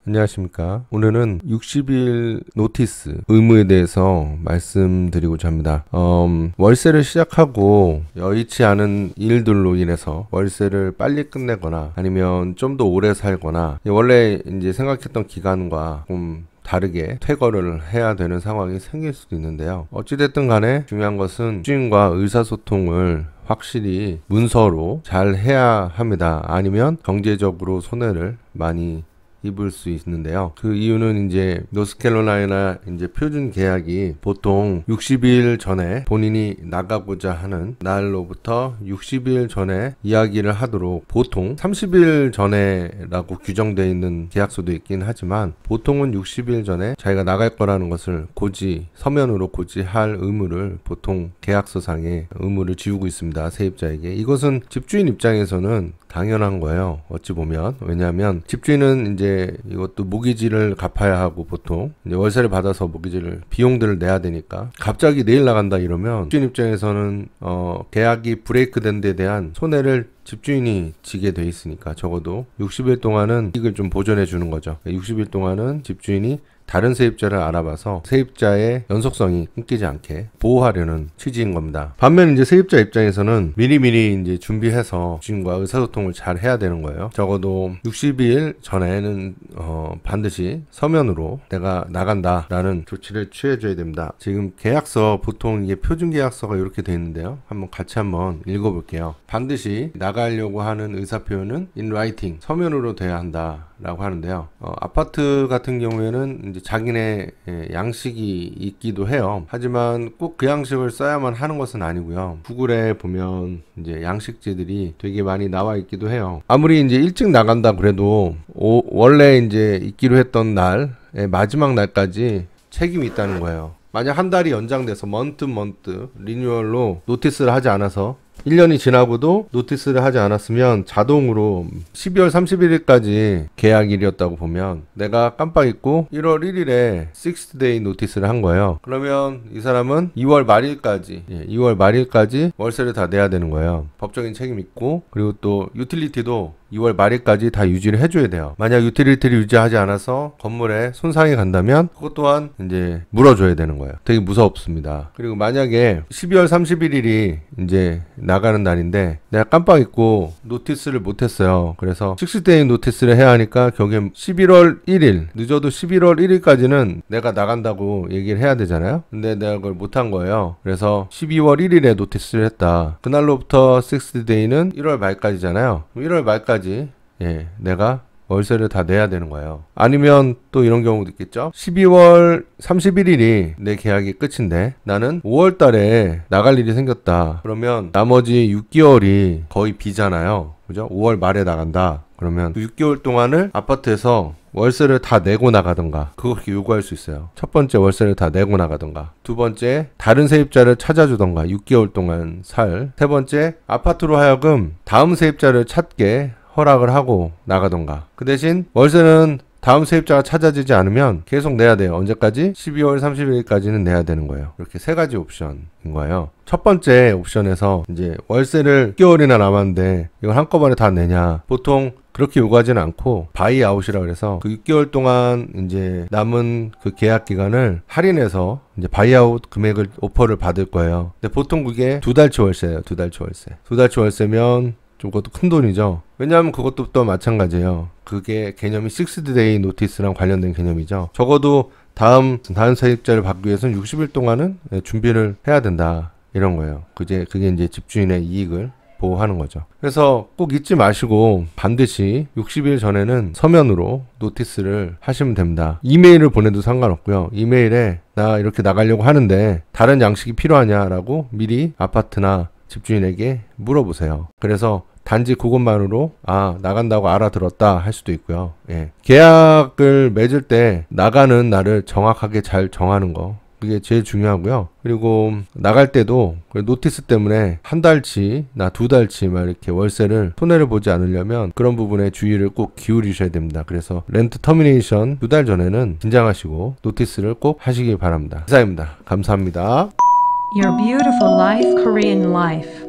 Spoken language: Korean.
안녕하십니까. 오늘은 60일 노티스 의무에 대해서 말씀드리고자 합니다. 월세를 시작하고 여의치 않은 일들로 인해서 월세를 빨리 끝내거나 아니면 좀 더 오래 살거나 원래 이제 생각했던 기간과 좀 다르게 퇴거를 해야 되는 상황이 생길 수도 있는데요. 어찌됐든 간에 중요한 것은 주인과 의사소통을 확실히 문서로 잘 해야 합니다. 아니면 경제적으로 손해를 많이 입을 수 있는데요. 그 이유는 이제 노스캐롤라이나 이제 표준 계약이 보통 60일 전에 본인이 나가고자 하는 날로부터 60일 전에 이야기를 하도록, 보통 30일 전에라고 규정되어 있는 계약서도 있긴 하지만 보통은 60일 전에 자기가 나갈 거라는 것을 서면으로 고지할 의무를 보통 계약서상에 의무를 지우고 있습니다. 세입자에게. 이것은 집주인 입장에서는 당연한 거예요. 어찌 보면. 왜냐하면 집주인은 이제 이것도 모기지를 갚아야 하고, 보통 이제 월세를 받아서 모기지를 비용들을 내야 되니까 갑자기 내일 나간다 이러면 집주인 입장에서는 계약이 브레이크된 데 대한 손해를 집주인이 지게 돼 있으니까 적어도 60일 동안은 이익을 좀 보전해 주는 거죠. 60일 동안은 집주인이 다른 세입자를 알아봐서 세입자의 연속성이 끊기지 않게 보호하려는 취지인 겁니다. 반면 이제 세입자 입장에서는 미리미리 이제 준비해서 주인과 의사소통을 잘 해야 되는 거예요. 적어도 60일 전에는 반드시 서면으로 내가 나간다라는 조치를 취해줘야 됩니다. 지금 계약서, 보통 이게 표준 계약서가 이렇게 돼 있는데요. 같이 한번 읽어볼게요. 반드시 나가려고 하는 의사표현은 in writing, 서면으로 돼야 한다 라고 하는데요. 아파트 같은 경우에는 이제 자기네 양식이 있기도 해요. 하지만 꼭 그 양식을 써야만 하는 것은 아니고요. 구글에 보면 이제 양식지들이 되게 많이 나와 있기도 해요. 아무리 이제 일찍 나간다 그래도 원래 이제 있기로 했던 날의 마지막 날까지 책임이 있다는 거예요. 만약 한 달이 연장돼서 먼트 리뉴얼로 노티스를 하지 않아서 1년이 지나고도 노티스를 하지 않았으면 자동으로 12월 31일까지 계약일이었다고 보면, 내가 깜빡 잊고 1월 1일에 60day 노티스를 한 거예요. 그러면 이 사람은 2월 말일까지 월세를 다 내야 되는 거예요. 법적인 책임 있고, 그리고 또 유틸리티도 2월 말일까지 다 유지를 해줘야 돼요. 만약 유틸리티를 유지하지 않아서 건물에 손상이 간다면 그것 또한 이제 물어줘야 되는 거예요. 되게 무섭습니다. 그리고 만약에 12월 31일이 이제 나가는 날인데 내가 깜빡 잊고 노티스를 못했어요. 그래서 60day 노티스를 해야 하니까 결국엔 11월 1일, 늦어도 11월 1일까지는 내가 나간다고 얘기를 해야 되잖아요. 근데 내가 그걸 못한 거예요. 그래서 12월 1일에 노티스를 했다. 그날로부터 60day는 1월 말까지잖아요. 1월 말까지 내가 월세를 다 내야 되는 거예요. 아니면 또 이런 경우도 있겠죠. 12월 31일이 내 계약이 끝인데 나는 5월 달에 나갈 일이 생겼다. 그러면 나머지 6개월이 거의 비잖아요. 그죠? 5월 말에 나간다. 그러면 6개월 동안을 아파트에서 월세를 다 내고 나가던가, 그렇게 요구할 수 있어요. 첫 번째, 월세를 다 내고 나가던가. 두 번째, 다른 세입자를 찾아주던가 6개월 동안 살. 세 번째, 아파트로 하여금 다음 세입자를 찾게 허락을 하고 나가던가. 그 대신 월세는 다음 세입자가 찾아지지 않으면 계속 내야 돼요. 언제까지? 12월 31일까지는 내야 되는 거예요. 이렇게 세 가지 옵션인 거예요. 첫 번째 옵션에서 이제 월세를 6개월이나 남았는데 이걸 한꺼번에 다 내냐. 보통 그렇게 요구하지는 않고 바이아웃이라 그래서 그 6개월 동안 이제 남은 그 계약 기간을 할인해서 이제 바이아웃 금액을 오퍼를 받을 거예요. 근데 보통 그게 2달치 월세예요. 2달치 월세. 2달치 월세면 좀 그것도 큰 돈이죠. 왜냐하면 그것도 또 마찬가지예요. 그게 개념이 60day 노티스랑 관련된 개념이죠. 적어도 다른 세입자를 받기 위해서는 60일 동안은 준비를 해야 된다. 이런 거예요. 그게 이제 집주인의 이익을 보호하는 거죠. 그래서 꼭 잊지 마시고 반드시 60일 전에는 서면으로 노티스를 하시면 됩니다. 이메일을 보내도 상관없고요. 이메일에 나 이렇게 나가려고 하는데 다른 양식이 필요하냐라고 미리 아파트나 집주인에게 물어보세요. 그래서 단지 그것만으로 나간다고 알아들었다 할 수도 있고요. 계약을 맺을 때 나가는 날을 정확하게 잘 정하는 거, 그게 제일 중요하고요. 그리고 나갈 때도 노티스 때문에 한 달치나 2달치 막 이렇게 월세를 손해를 보지 않으려면 그런 부분에 주의를 꼭 기울이셔야 됩니다. 그래서 렌트 터미네이션 2달 전에는 긴장하시고 노티스를 꼭 하시기 바랍니다. 이상입니다. 감사합니다. Your beautiful life, Korean life.